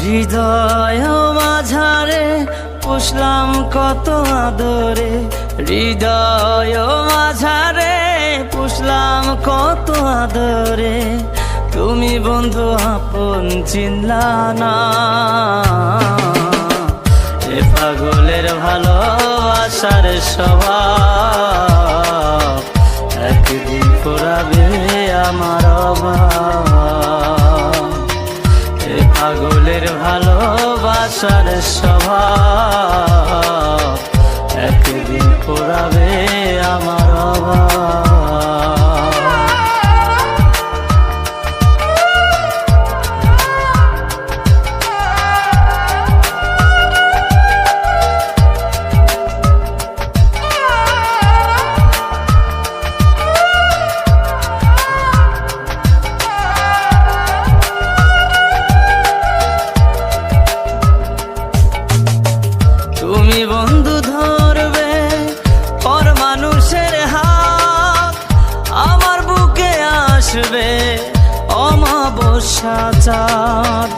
হৃদয় মাঝারে পুষলাম কত আদরে, হৃদয় মাঝারে পুষলাম কত আদরে, তুমি বন্ধু আপন চিনলা না। এ পাগলের ভালোবাসার স্বভাব একদিন ফুরাবে আমার অভাব। এ পাগলের ভালোবাসার স্বভাব একদিন ফুরাবে আমার অভাব। তুমি বন্ধু ধরবে পর মানুষের হাত, আমার বুকে আসবে অমাবস্যা চাঁদ।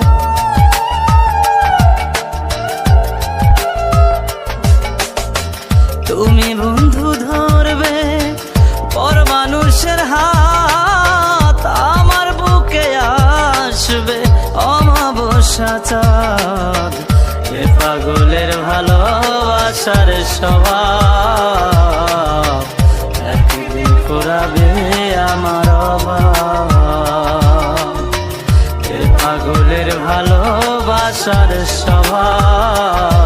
তুমি বন্ধু ধরবে পর মানুষের হাত, আমার বুকে আসবে অমাবস্যা চাঁদ। এ পাগলের ভালোবাসার স্বভাব একদিন ফুরাবে আমার অভাব। এ পাগলের ভালোবাসার স্বভাব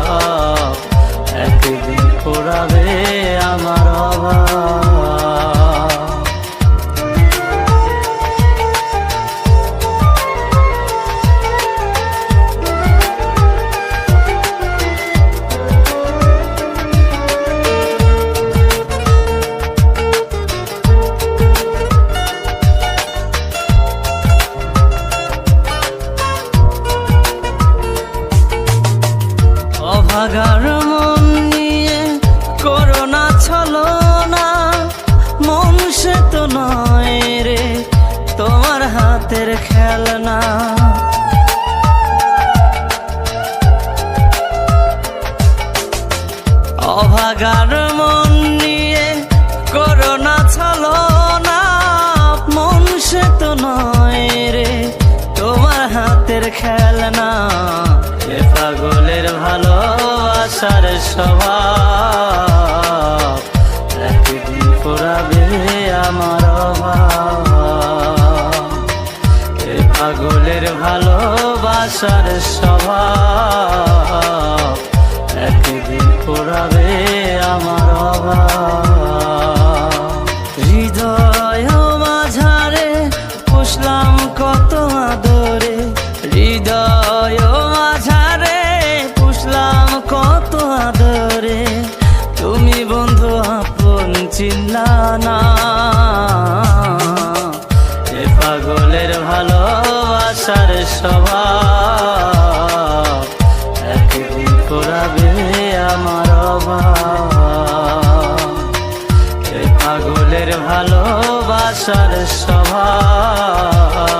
একদিন ফুরাবে আমার অভাব। অভাগার মন নিয়ে করোনা ছলনা, মন সে তো নয় রে তোমার হাতের খেলনা। অভাগার মন নিয়ে করোনা ছলনা, মন সে তো নয় রে তোমার হাতের খেলনা। এ পাগলের ভালোবাসার স্বভাব একদিন ফুরাবে আমার অভাব। এ পাগলের ভালোবাসার স্বভাব একদিন ফুরাবে আমার অভাব। হৃদয় মাঝারে পুষলাম কত আদরে, হৃদয় মাঝারে পুষলাম কত আদরে, তুমি বন্ধু আপন চিনলা না। এ পাগলের ভালোবাসার স্বভাব একদিন ফুরাবে আমার অভাব। এ পাগলের ভালোবাসার স্বভাব